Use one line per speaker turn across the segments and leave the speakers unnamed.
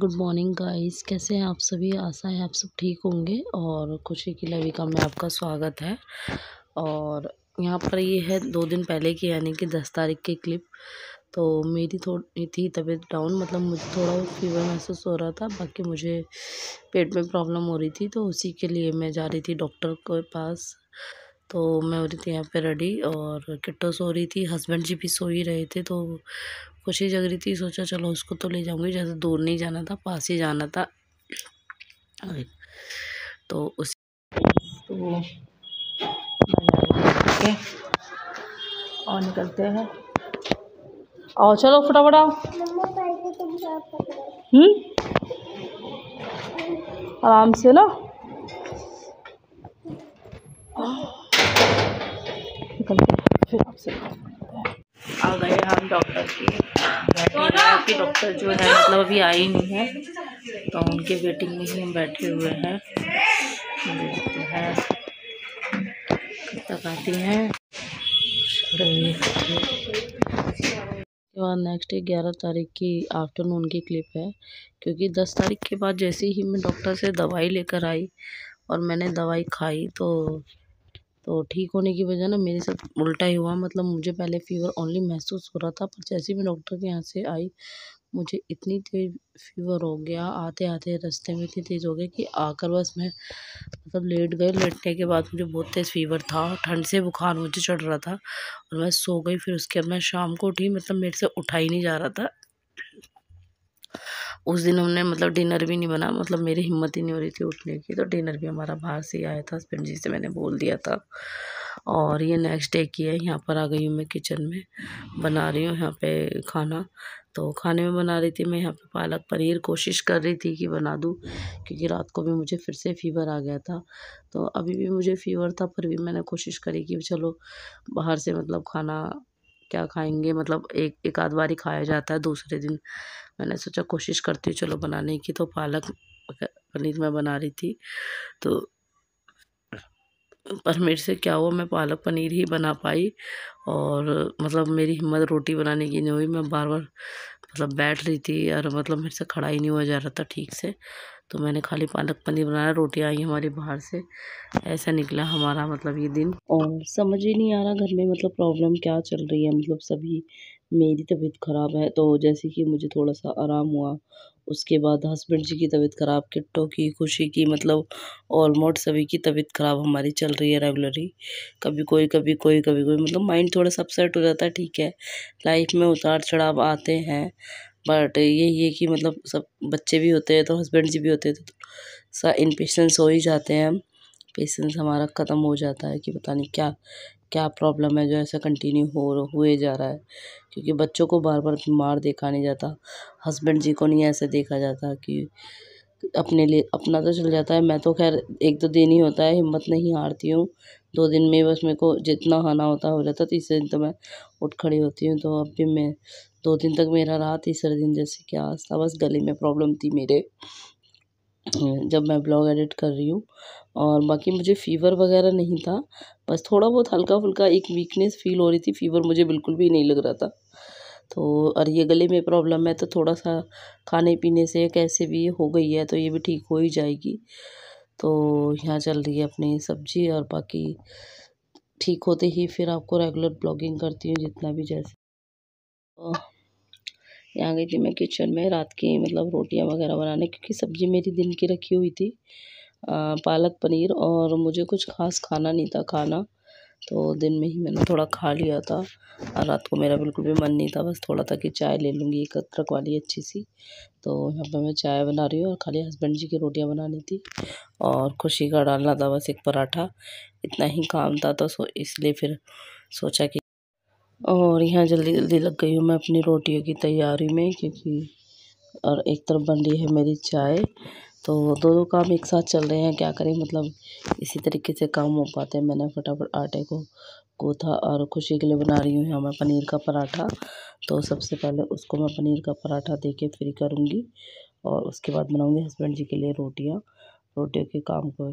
Good morning guys, कैसे हैं आप सभी। आशा है आप सब ठीक होंगे और खुशी की लविका में आपका स्वागत है। और यहाँ पर ये है 2 दिन पहले की यानी कि 10 तारीख की क्लिप। तो मेरी थोड़ी थी तबीयत डाउन, मतलब मुझे थोड़ा फीवर महसूस हो रहा था, बाकी मुझे पेट में प्रॉब्लम हो रही थी, तो उसी के लिए मैं जा रही थी डॉक्टर के पास। तो मैं हो रही थी यहाँ पे रेडी और किट्टो सो रही थी, हस्बैंड जी भी सो ही रहे थे। तो खुशी जग रही थी, सोचा चलो उसको तो ले जाऊंगी, ज़्यादा दूर नहीं जाना था, पास ही जाना था। तो उस तो ठीक है और निकलते हैं। और चलो फटाफट आओ। आराम से ना फिर आपसे आ गए हम डॉक्टर के बैठे हैं कि डॉक्टर जो है मतलब अभी आई नहीं है, तो उनके वेटिंग में ही हम बैठे हुए हैं। देखते हैं कब तक आती हैं। और नेक्स्ट 11 तारीख की आफ्टरनून की क्लिप है, क्योंकि 10 तारीख के बाद जैसे ही मैं डॉक्टर से दवाई लेकर आई और मैंने दवाई खाई तो ठीक होने की वजह ना मेरे साथ उल्टा ही हुआ। मतलब मुझे पहले फीवर ओनली महसूस हो रहा था, पर जैसे ही मैं डॉक्टर के यहाँ से आई मुझे इतनी तेज़ फीवर हो गया, आते आते रास्ते में इतनी तेज़ हो गया कि आकर बस मैं मतलब लेट गए। लेटने के बाद मुझे बहुत तेज़ फीवर था, ठंड से बुखार मुझे चढ़ रहा था और मैं सो गई। फिर उसके बाद मैं शाम को उठी, मतलब मेरे से उठा ही नहीं जा रहा था। उस दिन हमने मतलब डिनर भी नहीं बना, मतलब मेरी हिम्मत ही नहीं हो रही थी उठने की, तो डिनर भी हमारा बाहर से ही आया था, हस्बैंड जी से मैंने बोल दिया था। और ये नेक्स्ट डे की है। यहाँ पर आ गई हूँ मैं किचन में, बना रही हूँ यहाँ पे खाना। तो खाने में बना रही थी मैं यहाँ पे पालक पनीर, कोशिश कर रही थी कि बना दूँ, क्योंकि रात को भी मुझे फिर से फीवर आ गया था। तो अभी भी मुझे फीवर था, पर भी मैंने कोशिश करी कि चलो बाहर से मतलब खाना क्या खाएंगे, मतलब एक आध बार ही खाया जाता है दूसरे दिन। मैंने सोचा कोशिश करती हूँ चलो बनाने की, तो पालक पनीर मैं बना रही थी। तो पर मेरे से क्या हुआ, मैं पालक पनीर ही बना पाई और मतलब मेरी हिम्मत रोटी बनाने की नहीं हुई। मैं बार बार मतलब बैठ रही थी और मतलब मेरे से खड़ा ही नहीं हुआ जा रहा था ठीक से। तो मैंने खाली पालक पनीर बनाया, रोटियाँ आई हमारी बाहर से। ऐसा निकला हमारा मतलब ये दिन, और समझ ही नहीं आ रहा घर में मतलब प्रॉब्लम क्या चल रही है। मतलब सभी, मेरी तबीयत ख़राब है तो जैसे कि मुझे थोड़ा सा आराम हुआ, उसके बाद हस्बैंड जी की तबीयत ख़राब, किट्टो की, खुशी की, मतलब ऑलमोस्ट सभी की तबीयत ख़राब हमारी चल रही है रेगुलरली। कभी कोई कभी कोई कभी कोई, मतलब माइंड थोड़ा सा अपसेट हो जाता है। ठीक है, लाइफ में उतार चढ़ाव आते हैं, बट यही है कि मतलब सब बच्चे भी होते हैं तो हस्बैंड जी भी होते हैं, तो सा इम्पेशेंस हो ही जाते हैं हम। पेशेंस हमारा ख़त्म हो जाता है कि पता नहीं क्या क्या प्रॉब्लम है जो ऐसा कंटिन्यू हुए जा रहा है। क्योंकि बच्चों को बार बार बीमार देखा नहीं जाता, हस्बैंड जी को नहीं ऐसे देखा जाता कि अपने लिए अपना तो चल जाता है। मैं तो खैर 1-2 दिन ही होता है, हिम्मत नहीं हारती हूँ। 2 दिन में बस मेरे को जितना आना होता है हो जाता है, तीसरे दिन तो मैं उठ खड़ी होती हूँ। तो अब भी मैं 2 दिन तक मेरा रहा, तीसरे दिन जैसे कि आज था, बस गले में प्रॉब्लम थी मेरे जब मैं ब्लॉग एडिट कर रही हूँ। और बाकी मुझे फ़ीवर वगैरह नहीं था, बस थोड़ा बहुत हल्का-फुल्का एक वीकनेस फ़ील हो रही थी, फ़ीवर मुझे बिल्कुल भी नहीं लग रहा था। तो और ये गले में प्रॉब्लम है, तो थोड़ा-सा खाने-पीने से कैसे भी हो गई है, तो ये भी ठीक हो ही जाएगी। तो यहाँ चल रही है अपनी सब्ज़ी, और बाकी ठीक होते ही फिर आपको रेगुलर ब्लॉगिंग करती हूँ जितना भी जैसे। यहाँ गई थी मैं किचन में रात की मतलब रोटियां वगैरह बनाने, क्योंकि सब्ज़ी मेरी दिन की रखी हुई थी, पालक पनीर, और मुझे कुछ खास खाना नहीं था खाना, तो दिन में ही मैंने थोड़ा खा लिया था। और रात को मेरा बिल्कुल भी मन नहीं था, बस थोड़ा था कि चाय ले लूँगी एक अदरक वाली अच्छी सी। तो यहाँ पे मैं चाय बना रही हूँ और खाली हस्बैंड जी की रोटियां बनानी थी और खुशी का डालना था बस एक पराठा, इतना ही काम था। तो इसलिए फिर सोचा कि, और यहाँ जल्दी जल्दी लग गई हूँ मैं अपनी रोटियों की तैयारी में, क्योंकि और एक तरफ बन रही है मेरी चाय। तो दोनों काम एक साथ चल रहे हैं, क्या करें, मतलब इसी तरीके से काम हो पाते हैं। मैंने फटाफट आटे को गूँथा और खुशी के लिए बना रही हूँ यहाँ मैं पनीर का पराठा। तो सबसे पहले उसको मैं पनीर का पराठा दे के फ्री करूँगी और उसके बाद बनाऊँगी हस्बैंड जी के लिए रोटियाँ। रोटियों के काम को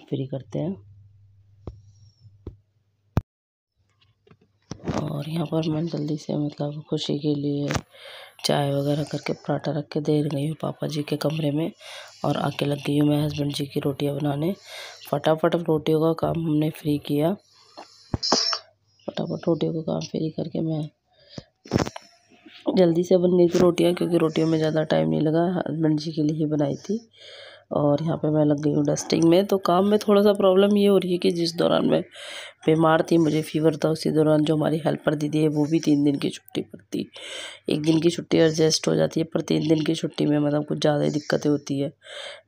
फ्री करते हैं। और यहाँ पर मैं जल्दी से मतलब खुशी के लिए चाय वगैरह करके पराठा रख के दे गई हूँ पापा जी के कमरे में, और आके लग गई हूँ मैं हस्बैंड जी की रोटियाँ बनाने। फटाफट रोटियों का काम हमने फ्री किया, फटाफट रोटियों का काम फ्री करके मैं जल्दी से बन गई थी रोटियाँ, क्योंकि रोटियों में ज़्यादा टाइम नहीं लगा, हस्बैंड जी के लिए ही बनाई थी। और यहाँ पे मैं लग गई हूँ डस्टिंग में। तो काम में थोड़ा सा प्रॉब्लम ये हो रही है कि जिस दौरान मैं बीमार थी, मुझे फीवर था, उसी दौरान जो हमारी हेल्पर दीदी है वो भी 3 दिन की छुट्टी पर थी। 1 दिन की छुट्टी एडजस्ट हो जाती है, पर 3 दिन की छुट्टी में मतलब कुछ ज़्यादा ही दिक्कतें होती है।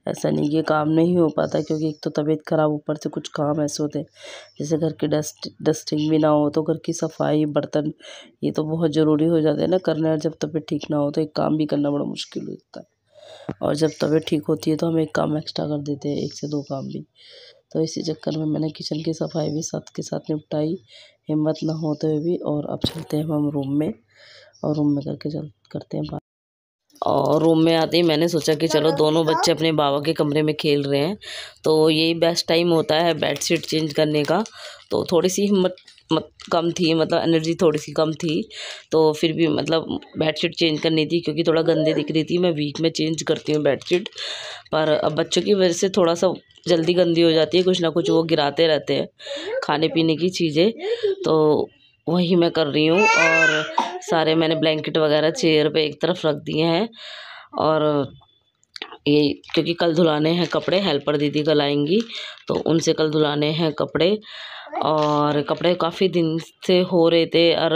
ऐसा नहीं कि काम नहीं हो पाता, क्योंकि एक तो तबीयत ख़राब, ऊपर से कुछ काम ऐसे होते हैं जैसे घर की डस्टिंग भी ना हो तो घर की सफाई, बर्तन, ये तो बहुत ज़रूरी हो जाते हैं ना करना। और जब तबीयत ठीक ना हो तो एक काम भी करना बड़ा मुश्किल होता है, और जब तबीयत ठीक होती है तो हम एक काम एक्स्ट्रा कर देते हैं, 1 से 2 काम भी। तो इसी चक्कर में मैंने किचन की सफाई भी साथ के साथ निपटाई, हिम्मत ना होते हुए भी। और अब चलते हैं हम रूम में, और रूम में करते हैं बात। और रूम में आते ही मैंने सोचा कि चलो दोनों बच्चे अपने बाबा के कमरे में खेल रहे हैं, तो यही बेस्ट टाइम होता है बेडशीट चेंज करने का। तो थोड़ी सी हिम्मत कम थी, मतलब एनर्जी थोड़ी सी कम थी, तो फिर भी मतलब बेडशीट चेंज करनी थी, क्योंकि थोड़ा गंदे दिख रही थी। मैं वीक में चेंज करती हूँ बेडशीट, पर अब बच्चों की वजह से थोड़ा सा जल्दी गंदी हो जाती है, कुछ ना कुछ वो गिराते रहते हैं खाने पीने की चीज़ें, तो वही मैं कर रही हूँ। और सारे मैंने ब्लैंकेट वगैरह चेयर पे एक तरफ रख दिए हैं, और ये क्योंकि कल धुलाने हैं कपड़े, हेल्पर दीदी कल आएंगी तो उनसे कल धुलाने हैं कपड़े। और कपड़े काफ़ी दिन से हो रहे थे, और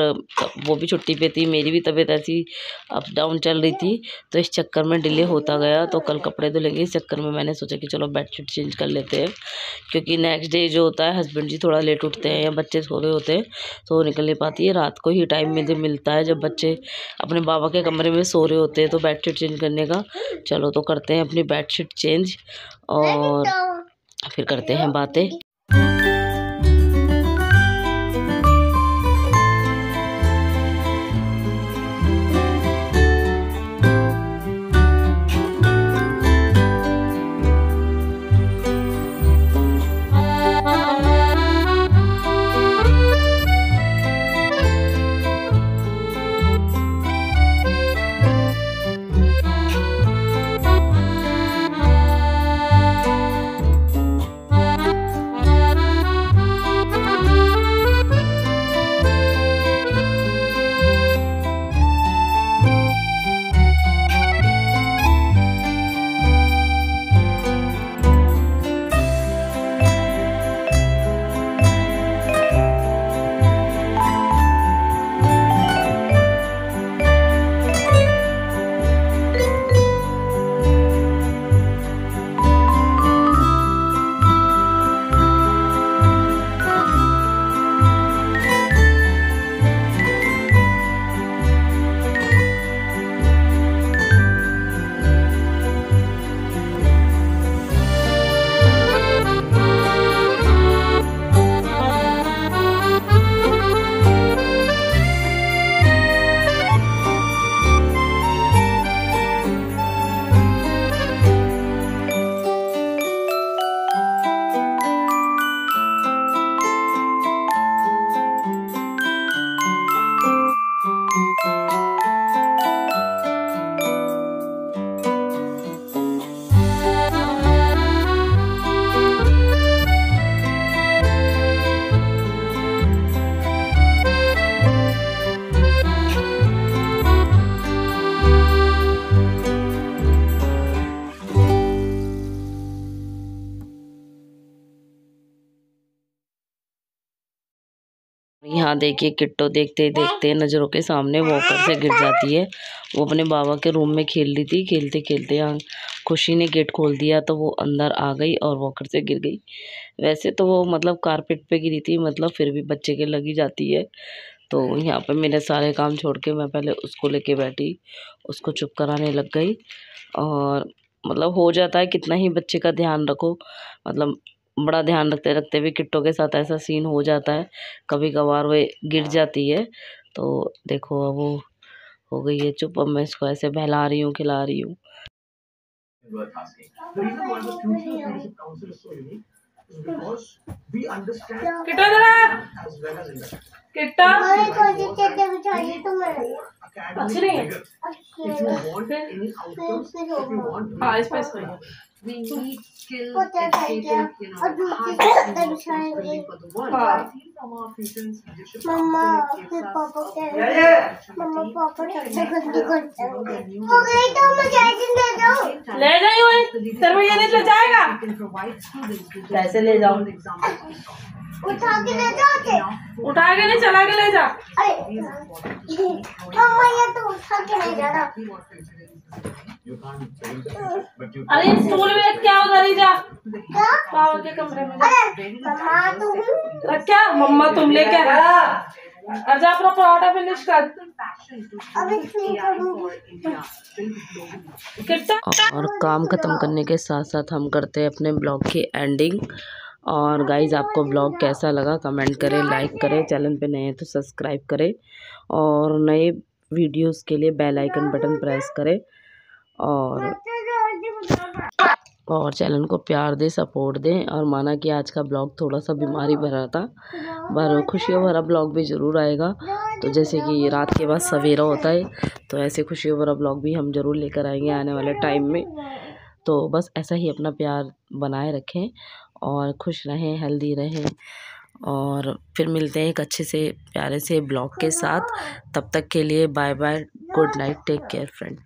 वो भी छुट्टी पे थी, मेरी भी तबीयत ऐसी अप डाउन चल रही थी, तो इस चक्कर में डिले होता गया। तो कल कपड़े धुलेंगे, इस चक्कर में मैंने सोचा कि चलो बेडशीट चेंज कर लेते हैं, क्योंकि नेक्स्ट डे जो होता है हस्बैंड जी थोड़ा लेट उठते हैं या बच्चे सो रहे होते हैं, तो वो निकल नहीं पाती है। रात को ही टाइम मुझे मिलता है जब बच्चे अपने बाबा के कमरे में सो रहे होते हैं, तो बेडशीट चेंज करने का। चलो तो करते हैं अपनी बेडशीट चेंज, और फिर करते हैं बातें। यहाँ देखिए किट्टो देखते देखते नज़रों के सामने वॉकर से गिर जाती है। वो अपने बाबा के रूम में खेल रही थी, खेलते खेलते यहाँ खुशी ने गेट खोल दिया तो वो अंदर आ गई और वॉकर से गिर गई। वैसे तो वो मतलब कारपेट पे गिरी थी, मतलब फिर भी बच्चे के लगी जाती है। तो यहाँ पे मेरे सारे काम छोड़ के मैं पहले उसको लेके बैठी, उसको चुप कराने लग गई। और मतलब हो जाता है कितना ही बच्चे का ध्यान रखो, मतलब बड़ा ध्यान रखते रखते भी किट्टो के साथ ऐसा सीन हो जाता है, कभी कभार वो गिर जाती है। तो देखो अब वो हो गई है चुप, अब मैं इसको ऐसे बहला रही हूँ, खिला रही हूँ।
किट्टा जरा किट्टा अच्छी नहीं है। हाँ इस पे
मम्मा फिर पापा गंदी करते हैं। हो गई तो मैं कैसे ले जाऊं?
ले जाइए वही तेरे भैया नहीं ले जाएगा।
कैसे ले जाऊं?
उठा के ले जाओगे?
उठा के नहीं चला के ले जा।
अरे मम्मा ये तो उठा के नहीं जा रहा।
अरे स्टूल में क्या उधर ही जा
क्या?
पापा के कमरे में जा।
अरे मम्मा तुम
क्या मम्मा तुम लेके और जा अपना पराठा फिनिश कर।
अभी नहीं करूंगी।
किट्टा
और काम ख़त्म करने के साथ साथ हम करते हैं अपने ब्लॉग की एंडिंग। और गाइज आपको ब्लॉग कैसा लगा कमेंट करें, लाइक करें, चैनल पे नए हैं तो सब्सक्राइब करें और नए वीडियोस के लिए बेल आइकन बटन प्रेस करें और चैनल को प्यार दें, सपोर्ट दें। और माना कि आज का ब्लॉग थोड़ा सा बीमारी भरा था, पर खुशियों भरा ब्लॉग भी ज़रूर आएगा। तो जैसे कि रात के बाद सवेरा होता है, तो ऐसे खुशियों भरा ब्लॉग भी हम ज़रूर लेकर आएंगे आने वाले टाइम में। तो बस ऐसा ही अपना प्यार बनाए रखें और खुश रहें, हेल्दी रहें। और फिर मिलते हैं एक अच्छे से प्यारे से ब्लॉग के साथ। तब तक के लिए bye bye, good night, take care friend.